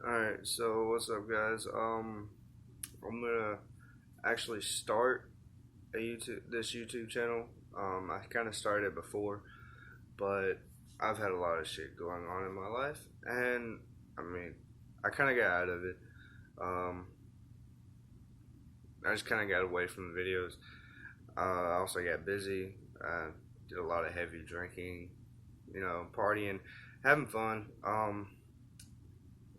Alright, so what's up, guys? I'm gonna actually start this YouTube channel. I kind of started it before, but I've had a lot of shit going on in my life, and I mean, I kind of got out of it. Um, I just kind of got away from the videos. I also got busy. Did a lot of heavy drinking, partying, having fun.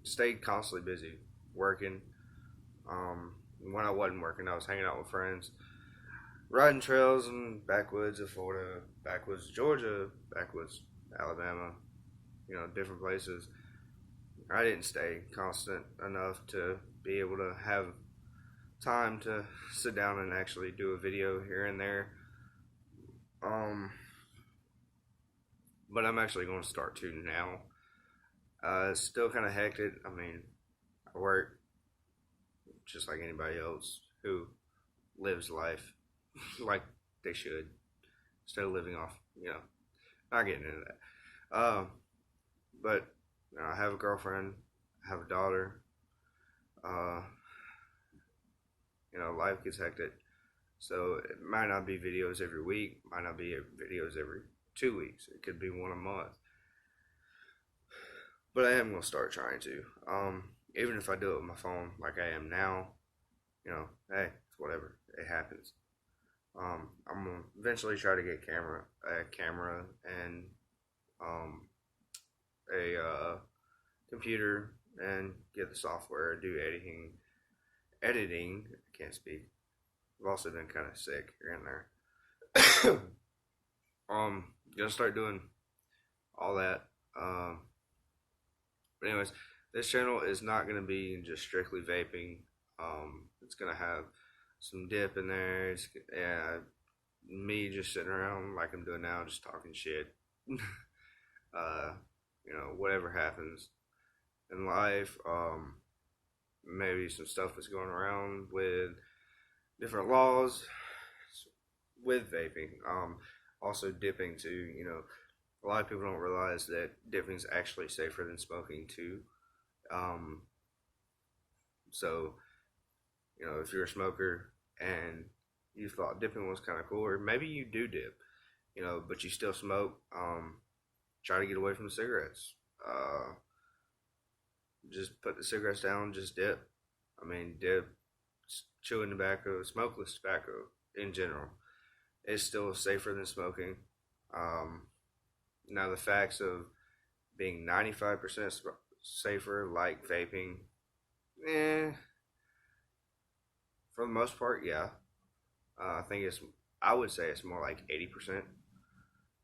Stayed constantly busy, working. Um, when I wasn't working, I was hanging out with friends, riding trails in backwoods of Florida, backwoods of Georgia, backwoods Alabama, different places. I didn't stay constant enough to be able to have time to sit down and actually do a video here and there. Um, but I'm actually going to start to now. It's still kind of hectic. I mean, I work just like anybody else who lives life like they should instead of living off, not getting into that. But I have a girlfriend, I have a daughter. Uh, life gets hectic, so it might not be videos every week, might not be videos every 2 weeks. It could be one a month. But I am gonna start trying to. Even if I do it with my phone like I am now, hey, it's whatever. It happens. I'm gonna eventually try to get a camera, and um, a computer, and get the software. Do editing. Editing. I can't speak. I've also been kind of sick here and there. Gonna start doing all that. But anyways, this channel is not gonna be just strictly vaping. It's gonna have some dip in there. Yeah, me just sitting around like I'm doing now, just talking shit. uh, whatever happens in life. Maybe some stuff that's going around with different laws with vaping. Also dipping too. A lot of people don't realize that dipping is actually safer than smoking too. Um, so if you're a smoker and you thought dipping was kind of cool, or maybe you do dip, but you still smoke, try to get away from the cigarettes. Just put the cigarettes down, just dip. I mean, dip, chewing tobacco, smokeless tobacco in general is still safer than smoking. Um, Now, the facts of being 95% safer, like vaping, eh, for the most part, yeah. I think I would say it's more like 80%.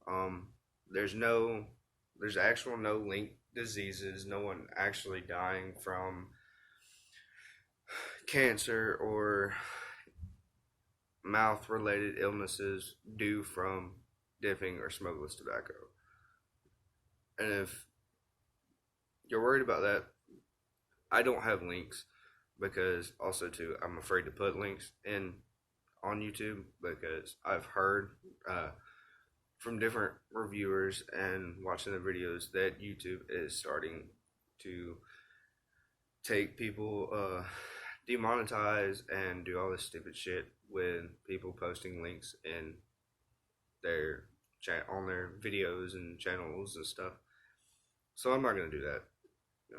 Um, there's no, there's actual no linked diseases, no one actually dying from cancer or mouth related illnesses due from dipping or smokeless tobacco. And if you're worried about that, I don't have links, because also too I'm afraid to put links in on YouTube, because I've heard from different reviewers and watching the videos that YouTube is starting to take people, demonetize and do all this stupid shit with people posting links in their chat on their videos and channels and stuff. So I'm not gonna do that. You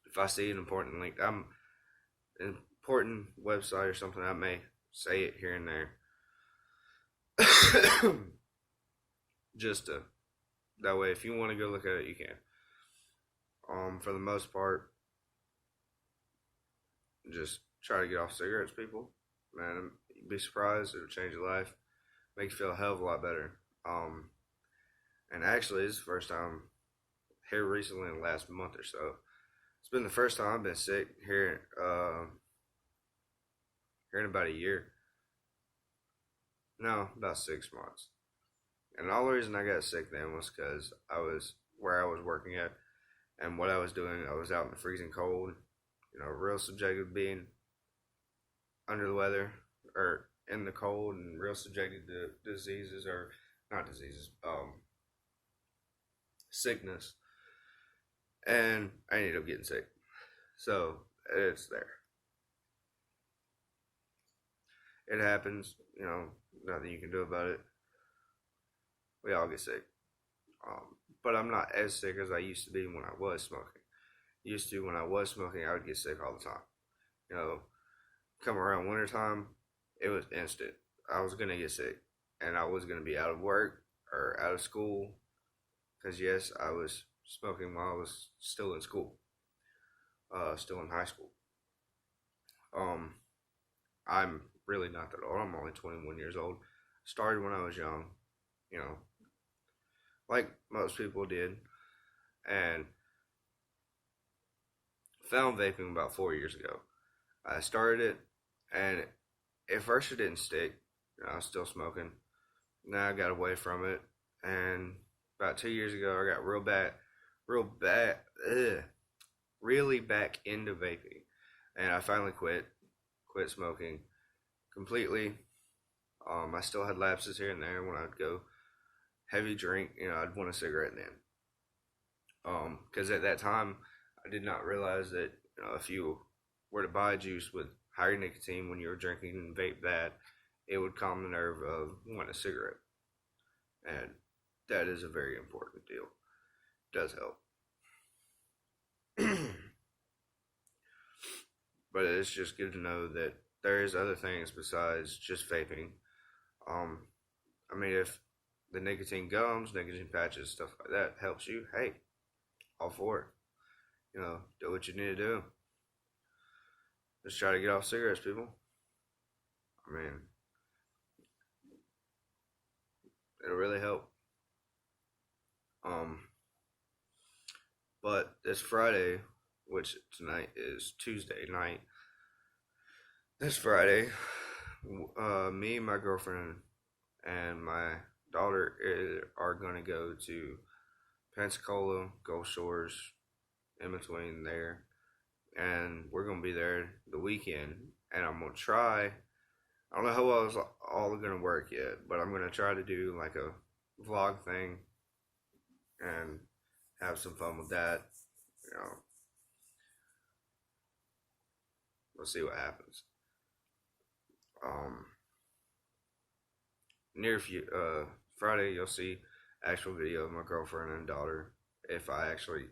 if I see an important link, an important website or something, I may say it here and there. Just to, that way, if you want to go look at it, you can. For the most part, just try to get off cigarettes, people. Man, you'd be surprised. It'll change your life. Make you feel a hell of a lot better. And actually, it's the first time here recently in the last month or so. It's been the first time I've been sick here in about a year. No, about 6 months. And all the reason I got sick then was because I was where I was working at, and what I was doing. I was out in the freezing cold, real subjected to being under the weather or in the cold, and real subjected to diseases, or not diseases, sickness. and I ended up getting sick. So it's there. It happens, nothing you can do about it. We all get sick. But I'm not as sick as I used to be when I was smoking. Used to, when I was smoking, I would get sick all the time. You know, come around wintertime, it was instant. I was going to get sick. And I was going to be out of work or out of school. Because, yes, I was smoking while I was still in school. Still in high school. Um, I'm really not that old. I'm only 21 years old. Started when I was young, you know, like most people did. And found vaping about 4 years ago. I started it, and at first it didn't stick. I was still smoking. Now I got away from it, and about 2 years ago, I got real bad, really back into vaping, and I finally quit smoking completely. I still had lapses here and there when I'd go heavy drink. I'd want a cigarette then. Because at that time, I did not realize that if you were to buy juice with higher nicotine when you were drinking and vape that, it would calm the nerve of wanting a cigarette, and that is a very important deal. It does help, but it's just good to know that there is other things besides just vaping. Um, I mean, if the nicotine gums, nicotine patches, stuff like that helps you, hey, all for it. Do what you need to do. Just try to get off cigarettes, people. I mean, it'll really help. Um, but this Friday, which tonight is Tuesday night, this Friday, me, my girlfriend, and my daughter are going to go to Pensacola, Gulf Shores, in between there, and we're going to be there the weekend, and I'm going to try. I don't know how well it's all going to work yet, but I'm going to try to do like a vlog thing and have some fun with that. We'll see what happens. Um, Friday, you'll see actual video of my girlfriend and daughter if I actually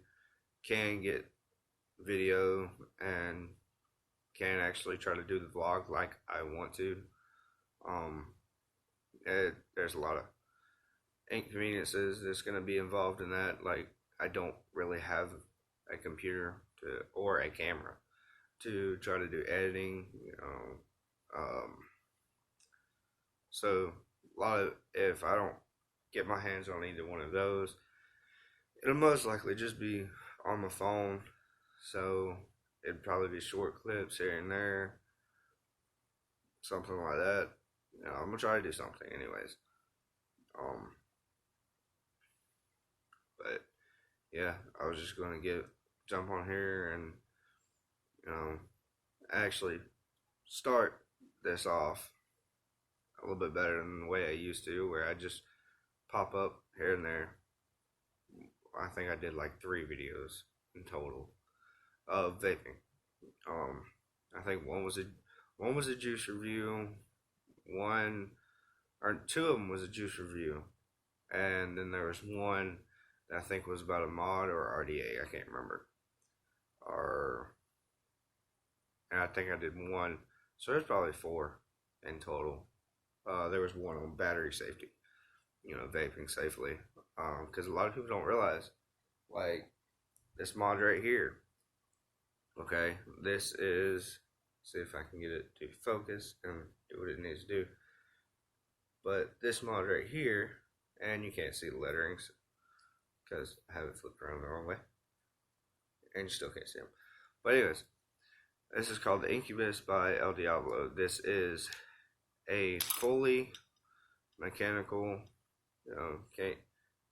can get video and can actually try to do the vlog like I want to. There's a lot of inconveniences that's going to be involved in that. Like, I don't really have a computer or a camera to try to do editing. So a lot of, if I don't get my hands on either one of those, it'll most likely just be on my phone. So it'd probably be short clips here and there, something like that. I'm gonna try to do something, anyways. But yeah, I was just gonna jump on here and actually start this off a little bit better than the way I used to, where I just pop up here and there. I think I did like 3 videos in total of vaping. I think one was a juice review, one or two of them was a juice review, and then there was one that I think was about a mod or RDA. I can't remember. And I think I did one, so there's probably 4 in total. There was one on battery safety, vaping safely, because a lot of people don't realize, like, this mod right here. Okay, this is, see if I can get it to focus and do what it needs to do. But this mod right here, and you can't see the letterings because I have it flipped around the wrong way, and you still can't see them. But anyways, this is called the Incubus by El Diablo. This is a fully mechanical, you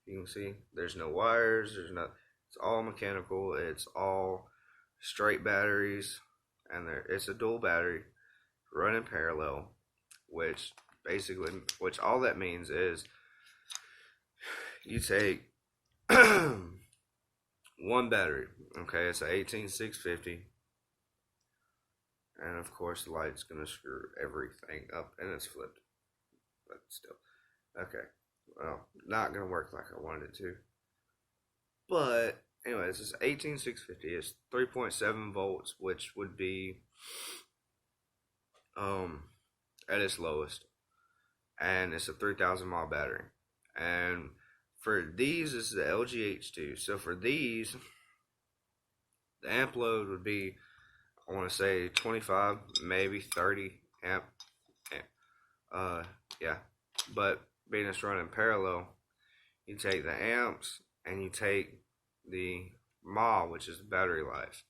can see there's no wires, it's all mechanical, it's all straight batteries, and it's a dual battery running parallel, which all that means is you take one battery. Okay, it's a 18650, and of course the light's gonna screw everything up, and it's flipped, but still. Okay, well, not gonna work like I wanted it to. But anyways, it's 18650. It's 3.7 volts, which would be um at its lowest, and it's a 3,000 mile battery. And for these, this is the LG H2. So for these, the amp load would be, I want to say 25, maybe 30 amp. Uh, yeah. But being it's running parallel, you take the amps and you take the mAh, which is the battery life.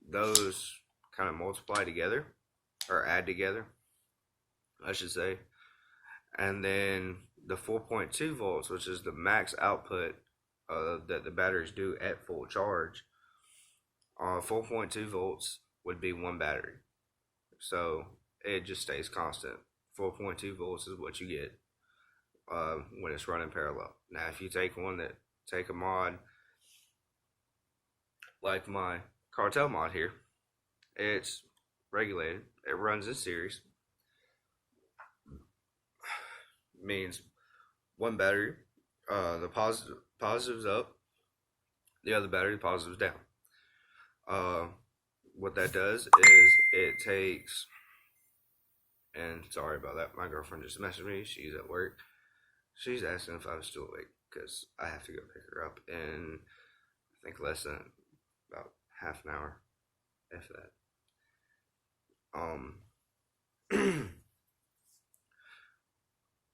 Those kind of multiply together, or add together, I should say. And then the 4.2 volts, which is the max output that the batteries do at full charge, 4.2 volts would be one battery. So it just stays constant. 4.2 volts is what you get when it's running parallel. Now, if you take take a mod like my Cartel mod here, it's regulated. It runs in series. Means one battery, the positive's up, the other battery positive's down. What that does is it takes, and sorry about that, my girlfriend just messaged me. She's at work. She's asking if I was still awake because I have to go pick her up in, I think, less than about half an hour, if that.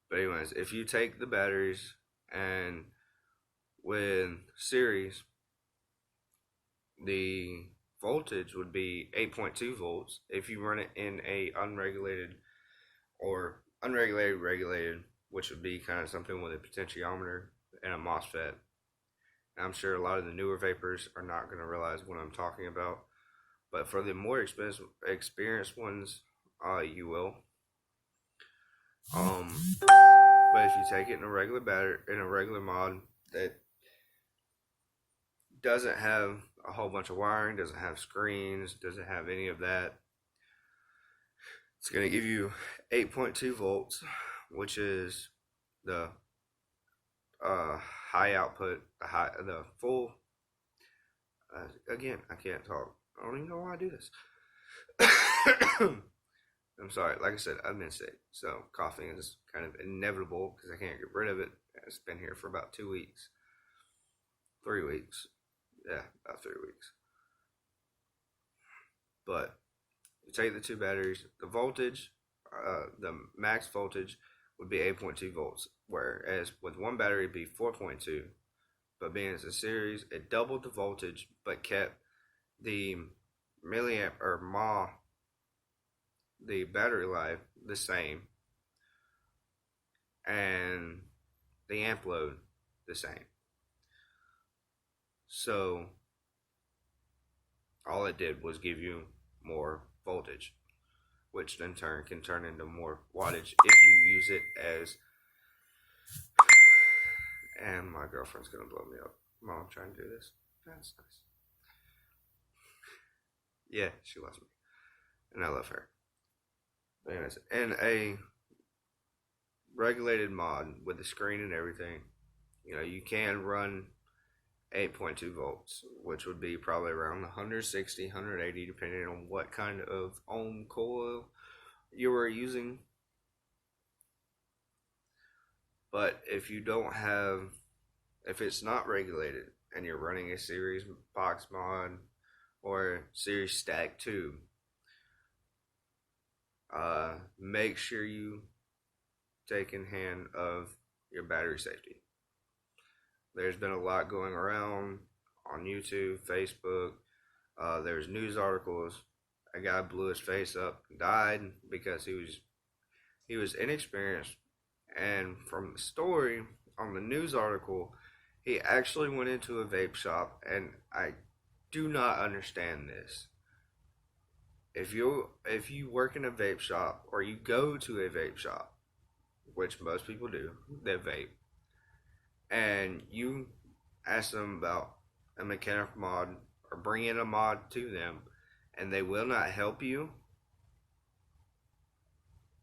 But anyways, if you take the batteries and with series, the voltage would be 8.2 volts. If you run it in a unregulated or regulated, which would be kind of something with a potentiometer and a MOSFET. I'm sure a lot of the newer vapors are not going to realize what I'm talking about, but for the more experienced ones, you will. But if you take it in a regular battery, in a regular mod that doesn't have a whole bunch of wiring, doesn't have screens, doesn't have any of that, it's going to give you 8.2 volts, which is the high output, the full. Again, I can't talk. I don't even know why I do this. I'm sorry. Like I said, I've been sick, so coughing is kind of inevitable because I can't get rid of it. It's been here for about 2 weeks, 3 weeks. Yeah, about 3 weeks. But you take the two batteries, the voltage, the max voltage would be 8.2 volts, whereas with one battery it'd be 4.2. But being it's a series, it doubled the voltage but kept the milliamp or mAh, the battery life, the same, and the amp load the same. So all it did was give you more voltage, which in turn can turn into more wattage if you use it as. And my girlfriend's gonna blow me up while I'm trying to do this. That's nice. Yeah, she loves me, and I love her. But anyways, and a regulated mod with the screen and everything, you can run 8.2 volts, which would be probably around 160, 180, depending on what kind of ohm coil you were using. But if it's not regulated and you're running a series box mod or series stack tube, make sure you take in hand of your battery safety. There's been a lot going around on YouTube, Facebook. There's news articles. A guy blew his face up and died because he was inexperienced. And from the story on the news article, he actually went into a vape shop, and I do not understand this. If you work in a vape shop or you go to a vape shop, which most people do, they vape, and you ask them about a mechanical mod or bring in a mod to them and they will not help you,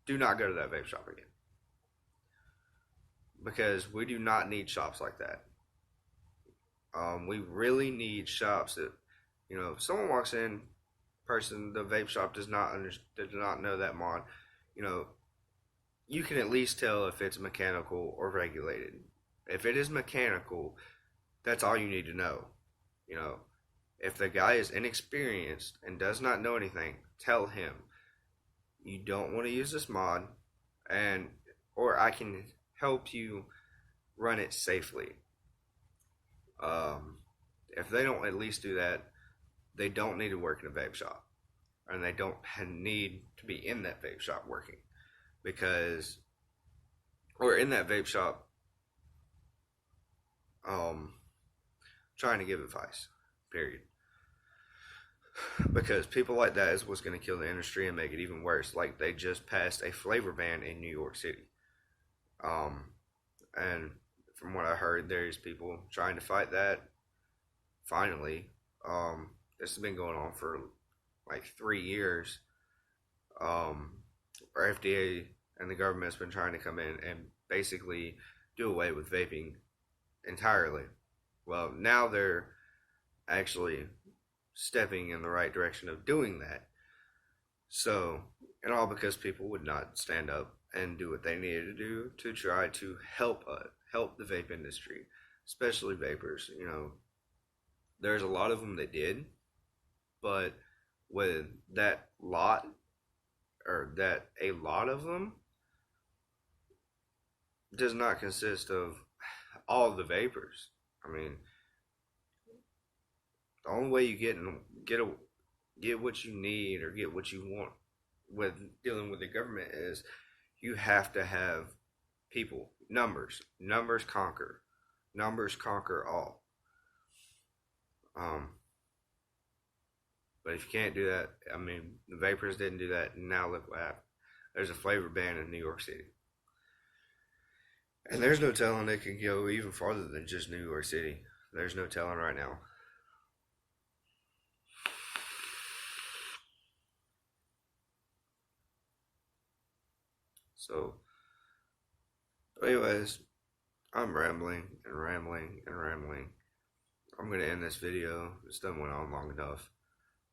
do not go to that vape shop again. Because we do not need shops like that. We really need shops that, if someone walks in, the vape shop does not know that mod, you can at least tell if it's mechanical or regulated. If it is mechanical, that's all you need to know. If the guy is inexperienced and does not know anything, tell him you don't want to use this mod, or I can help you run it safely. If they don't at least do that, they don't need to work in a vape shop, and they don't need to be in that vape shop working, or in that vape shop, trying to give advice, period. Because people like that is what's going to kill the industry and make it even worse. Like, they just passed a flavor ban in New York City. And from what I heard, there's people trying to fight that. Finally, this has been going on for like 3 years. Our FDA and the government's been trying to come in and basically do away with vaping entirely. Well, now they're actually stepping in the right direction of doing that. So, and all because people would not stand up and do what they needed to do to try to help the vape industry, especially vapors. There's a lot of them that did, but with a lot of them does not consist of all the vapors. I mean, the only way you get what you need or get what you want with dealing with the government is you have to have people. Numbers conquer all. But if you can't do that, I mean, the vapors didn't do that, and now look what happened. There's a flavor ban in New York City, and there's no telling it can go even farther than just New York City. There's no telling right now. So, anyways, I'm rambling and rambling and rambling. I'm going to end this video. This done went on long enough.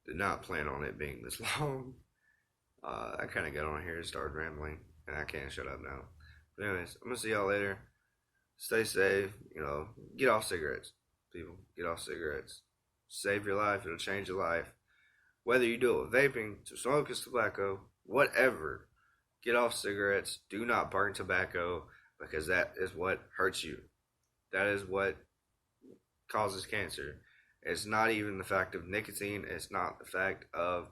Did not plan on it being this long. I kind of got on here and started rambling, and I can't shut up now. But anyways, I'm going to see y'all later. Stay safe. Get off cigarettes. People, get off cigarettes. Save your life. It'll change your life. Whether you do it with vaping, to smokeless tobacco, whatever. Get off cigarettes. Do not burn tobacco, because that is what hurts you. That is what causes cancer. It's not even the fact of nicotine. It's not the fact of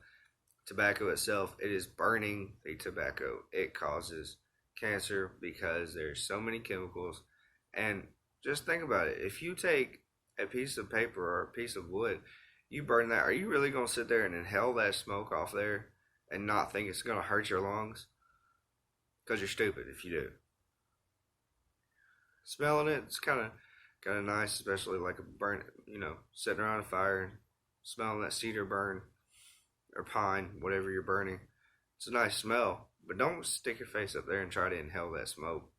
tobacco itself. It is burning the tobacco. It causes cancer because there's so many chemicals. And just think about it. If you take a piece of paper or a piece of wood, you burn that, are you really going to sit there and inhale that smoke off there and not think it's going to hurt your lungs? Because you're stupid if you do. Smelling it, it's kind of nice, especially like a burn, sitting around a fire, smelling that cedar burn or pine, whatever you're burning. It's a nice smell, but don't stick your face up there and try to inhale that smoke.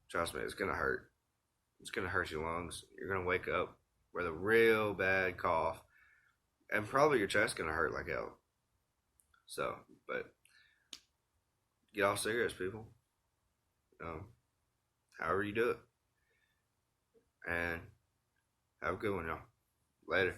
Trust me, it's going to hurt. It's going to hurt your lungs. You're going to wake up with a real bad cough, and probably your chest's going to hurt like hell. So, but get off cigarettes, people. However you do it. And have a good one, y'all. Later.